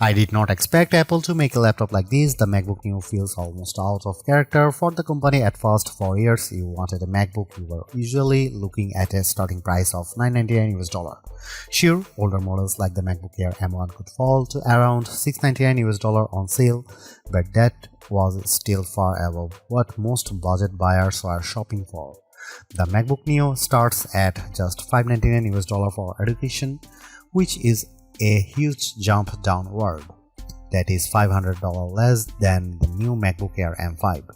I did not expect Apple to make a laptop like this. The MacBook Neo feels almost out of character for the company. At first, for years you wanted a MacBook, you were usually looking at a starting price of $999 US. Sure, older models like the MacBook Air M1 could fall to around $699 US on sale, but that was still far above what most budget buyers were shopping for. The MacBook Neo starts at just $599 US for education, which is a huge jump downward. That is $500 less than the new MacBook Air M5.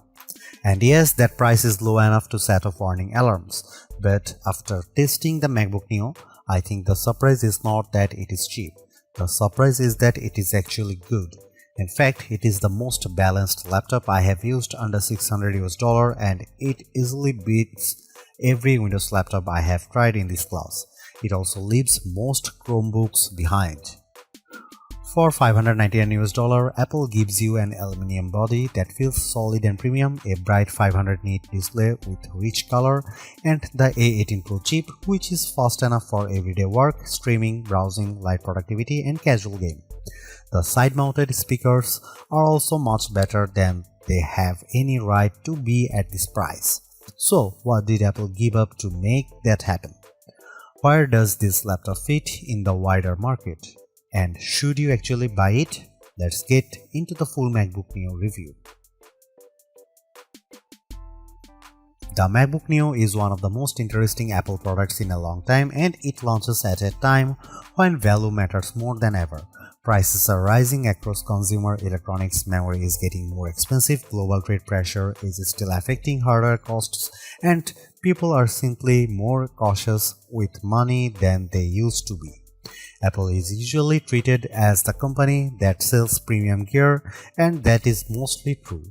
And yes, that price is low enough to set off warning alarms, but after testing the MacBook Neo, I think the surprise is not that it is cheap. The surprise is that it is actually good. In fact, it is the most balanced laptop I have used under $600 US, and it easily beats every Windows laptop I have tried in this class. It also leaves most Chromebooks behind. For $599 US, Apple gives you an aluminum body that feels solid and premium, a bright 500 nit display with rich color, and the A18 Pro chip, which is fast enough for everyday work, streaming, browsing, light productivity, and casual game. The side-mounted speakers are also much better than they have any right to be at this price. So, what did Apple give up to make that happen? Where does this laptop fit in the wider market? And should you actually buy it? Let's get into the full MacBook Neo review. The MacBook Neo is one of the most interesting Apple products in a long time, and it launches at a time when value matters more than ever. Prices are rising across consumer electronics, memory is getting more expensive, global trade pressure is still affecting hardware costs, and people are simply more cautious with money than they used to be. Apple is usually treated as the company that sells premium gear, and that is mostly true.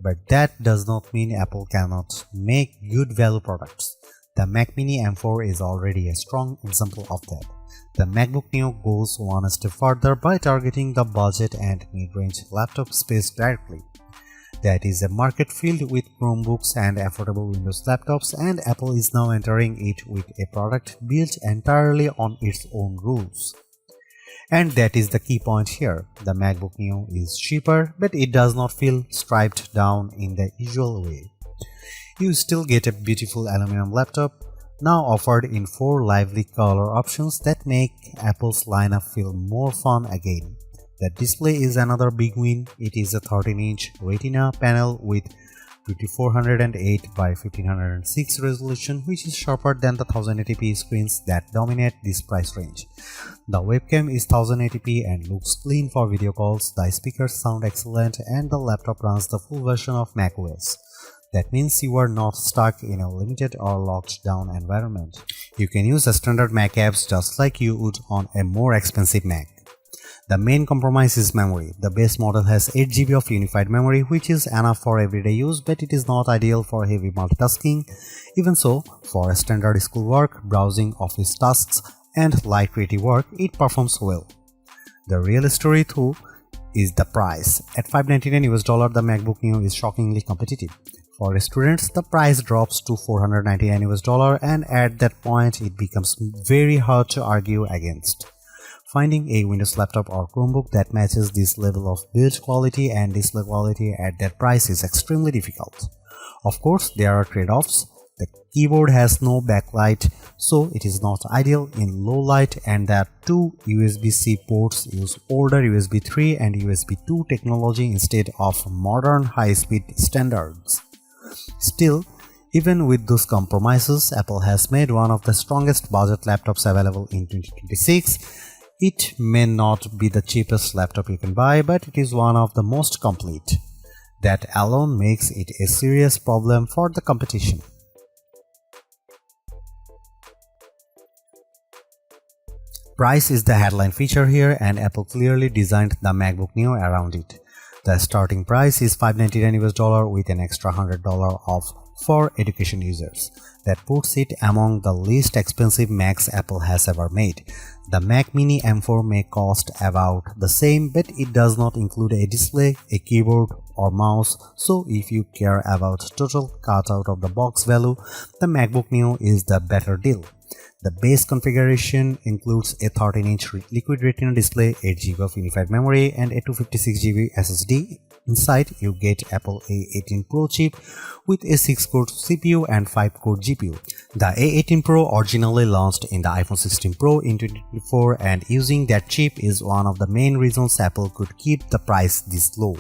But that does not mean Apple cannot make good value products. The Mac Mini M4 is already a strong example of that. The MacBook Neo goes one step further by targeting the budget and mid-range laptop space directly. That is a market filled with Chromebooks and affordable Windows laptops, and Apple is now entering it with a product built entirely on its own rules. And that is the key point here. The MacBook Neo is cheaper, but it does not feel striped down in the usual way. You still get a beautiful aluminum laptop, now offered in 4 lively color options that make Apple's lineup feel more fun again. The display is another big win. It is a 13-inch Retina panel with 2408 by 1506 resolution, which is sharper than the 1080p screens that dominate this price range. The webcam is 1080p and looks clean for video calls, the speakers sound excellent, and the laptop runs the full version of macOS. That means you are not stuck in a limited or locked down environment. You can use the standard Mac apps just like you would on a more expensive Mac. The main compromise is memory. The base model has 8GB of unified memory, which is enough for everyday use, but it is not ideal for heavy multitasking. Even so, for standard schoolwork, browsing, office tasks, and light creative work, it performs well. The real story though is the price. At $599 US, the MacBook Neo is shockingly competitive. For students, the price drops to $499 US, and at that point it becomes very hard to argue against. Finding a Windows laptop or Chromebook that matches this level of build quality and display quality at that price is extremely difficult. Of course, there are trade-offs. The keyboard has no backlight, so it is not ideal in low light, and the 2 USB-C ports use older USB 3 and USB 2 technology instead of modern high-speed standards. Still, even with those compromises, Apple has made one of the strongest budget laptops available in 2026. It may not be the cheapest laptop you can buy, but it is one of the most complete. That alone makes it a serious problem for the competition. Price is the headline feature here, and Apple clearly designed the MacBook Neo around it. The starting price is $599 US with an extra $100 off for education users. That puts it among the least expensive Macs Apple has ever made. The Mac Mini M4 may cost about the same, but it does not include a display, a keyboard, or mouse, so if you care about total cut out of the box value, the MacBook Neo is the better deal. The base configuration includes a 13-inch liquid retina display, 8GB of unified memory, and a 256GB SSD. Inside, you get Apple A18 Pro chip with a 6-core CPU and 5-core GPU. The A18 Pro originally launched in the iPhone 16 Pro in 2024, and using that chip is one of the main reasons Apple could keep the price this low.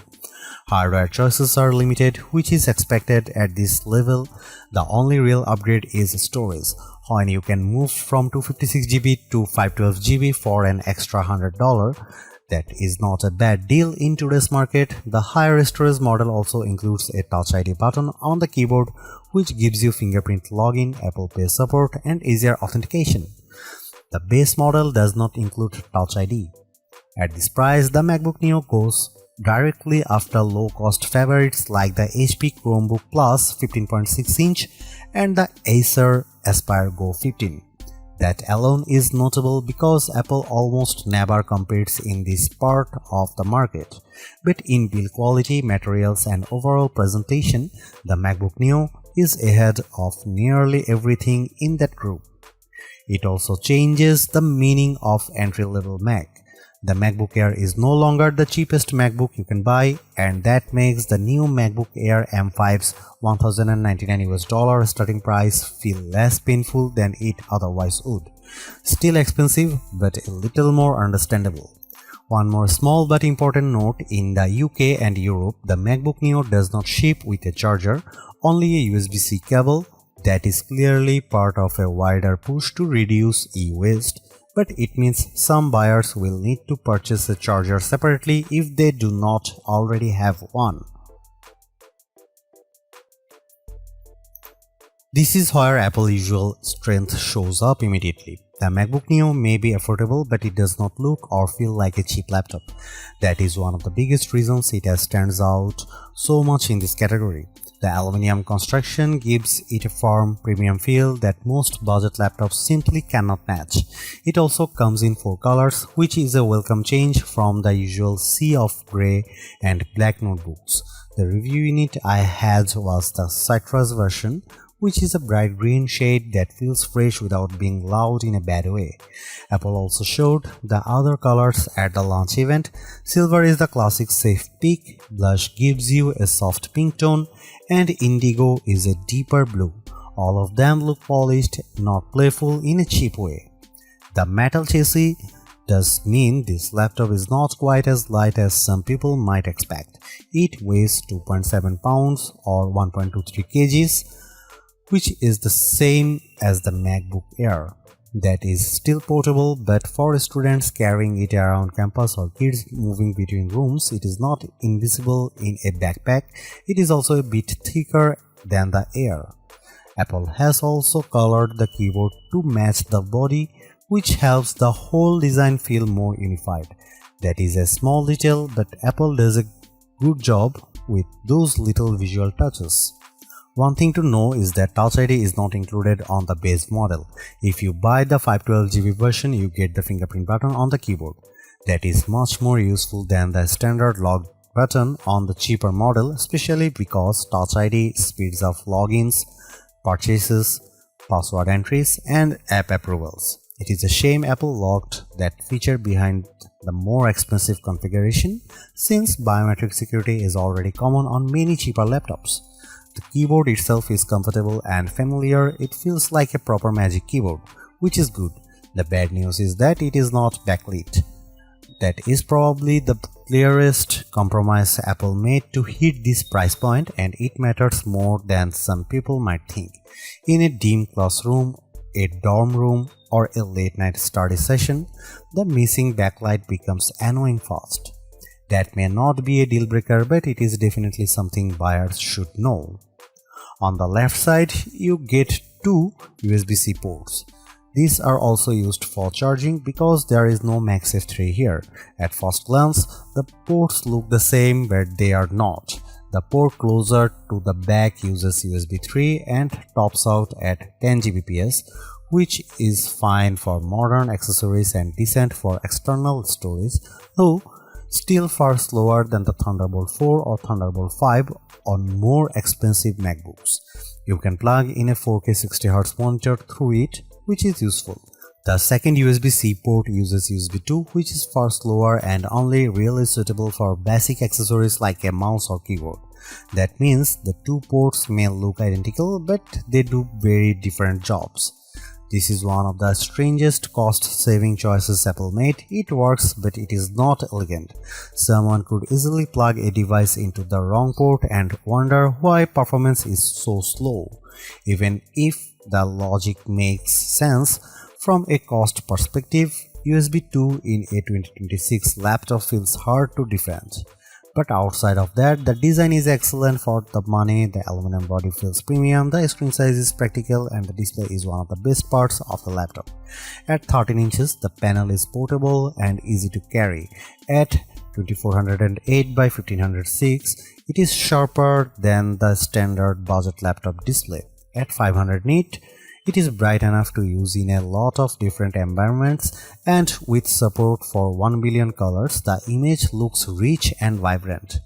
Hardware choices are limited, which is expected at this level. The only real upgrade is storage, when you can move from 256GB to 512GB for an extra $100. That is not a bad deal in today's market. The higher storage model also includes a Touch ID button on the keyboard, which gives you fingerprint login, Apple Pay support, and easier authentication. The base model does not include Touch ID. At this price, the MacBook Neo goes directly after low-cost favorites like the HP Chromebook Plus 15.6-inch and the Acer Aspire Go 15. That alone is notable because Apple almost never competes in this part of the market. But in build quality, materials, and overall presentation, the MacBook Neo is ahead of nearly everything in that group. It also changes the meaning of entry-level Mac. The MacBook Air is no longer the cheapest MacBook you can buy, and that makes the new MacBook Air M5's $1,099 starting price feel less painful than it otherwise would. Still expensive, but a little more understandable. One more small but important note: in the UK and Europe, the MacBook Neo does not ship with a charger, only a USB-C cable. That is clearly part of a wider push to reduce e-waste. But it means some buyers will need to purchase a charger separately if they do not already have one. This is where Apple's usual strength shows up immediately. The MacBook Neo may be affordable, but it does not look or feel like a cheap laptop. That is one of the biggest reasons it stands out so much in this category. The aluminum construction gives it a firm, premium feel that most budget laptops simply cannot match. It also comes in 4 colors, which is a welcome change from the usual sea of grey and black notebooks. The review unit I had was the citrus version, which is a bright green shade that feels fresh without being loud in a bad way. Apple also showed the other colors at the launch event. Silver is the classic safe pick, blush gives you a soft pink tone, and indigo is a deeper blue. All of them look polished, not playful in a cheap way. The metal chassis does mean this laptop is not quite as light as some people might expect. It weighs 2.7 pounds or 1.23 kgs, which is the same as the MacBook Air. That is still portable, but for students carrying it around campus or kids moving between rooms, it is not invisible in a backpack. It is also a bit thicker than the Air. Apple has also colored the keyboard to match the body, which helps the whole design feel more unified. That is a small detail, but Apple does a good job with those little visual touches. One thing to know is that Touch ID is not included on the base model. If you buy the 512GB version, you get the fingerprint button on the keyboard. That is much more useful than the standard log button on the cheaper model, especially because Touch ID speeds up logins, purchases, password entries, and app approvals. It is a shame Apple locked that feature behind the more expensive configuration, since biometric security is already common on many cheaper laptops. The keyboard itself is comfortable and familiar. It feels like a proper Magic Keyboard, which is good. The bad news is that it is not backlit. That is probably the clearest compromise Apple made to hit this price point, and it matters more than some people might think. In a dim classroom, a dorm room, or a late-night study session, the missing backlight becomes annoying fast. That may not be a deal breaker, but it is definitely something buyers should know. On the left side, you get 2 USB-C ports. These are also used for charging because there is no MagSafe 3 here. At first glance, the ports look the same, but they are not. The port closer to the back uses USB 3 and tops out at 10 Gbps, which is fine for modern accessories and decent for external storage, though still far slower than the Thunderbolt 4 or Thunderbolt 5 on more expensive MacBooks. You can plug in a 4K 60Hz monitor through it, which is useful. The second USB-C port uses USB 2, which is far slower and only really suitable for basic accessories like a mouse or keyboard. That means the two ports may look identical, but they do very different jobs. This is one of the strangest cost-saving choices Apple made. It works, but it is not elegant. Someone could easily plug a device into the wrong port and wonder why performance is so slow. Even if the logic makes sense, from a cost perspective, USB 2 in a 2026 laptop feels hard to defend. But outside of that, the design is excellent for the money, the aluminum body feels premium, the screen size is practical, and the display is one of the best parts of the laptop. At 13 inches, the panel is portable and easy to carry. At 2408 by 1506, it is sharper than the standard budget laptop display. At 500 nit, it is bright enough to use in a lot of different environments, and with support for 1 billion colors, the image looks rich and vibrant.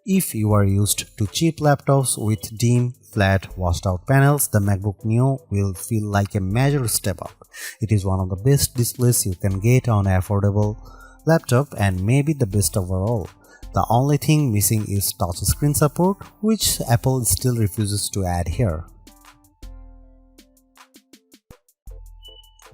If you are used to cheap laptops with dim, flat, washed-out panels, the MacBook Neo will feel like a major step up. It is one of the best displays you can get on an affordable laptop and maybe the best overall. The only thing missing is touchscreen support, which Apple still refuses to add here.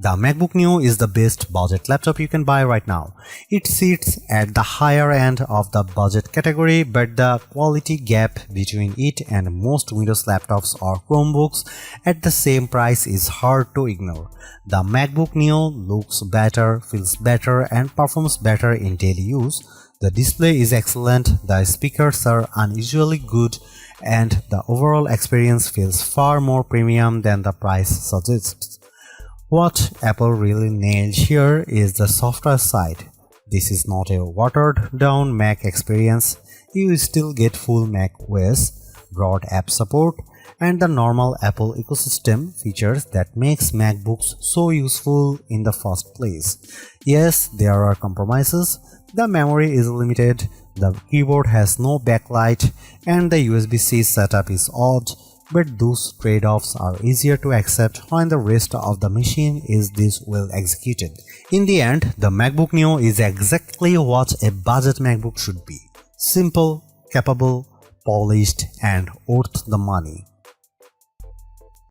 The MacBook Neo is the best budget laptop you can buy right now. It sits at the higher end of the budget category, but the quality gap between it and most Windows laptops or Chromebooks at the same price is hard to ignore. The MacBook Neo looks better, feels better, and performs better in daily use. The display is excellent, the speakers are unusually good, and the overall experience feels far more premium than the price suggests. What Apple really nailed here is the software side. This is not a watered-down Mac experience. You still get full Mac OS, broad app support, and the normal Apple ecosystem features that makes MacBooks so useful in the first place. Yes, there are compromises. The memory is limited, the keyboard has no backlight, and the USB-C setup is odd. But those trade-offs are easier to accept when the rest of the machine is this well executed. In the end, the MacBook Neo is exactly what a budget MacBook should be. Simple, capable, polished, and worth the money.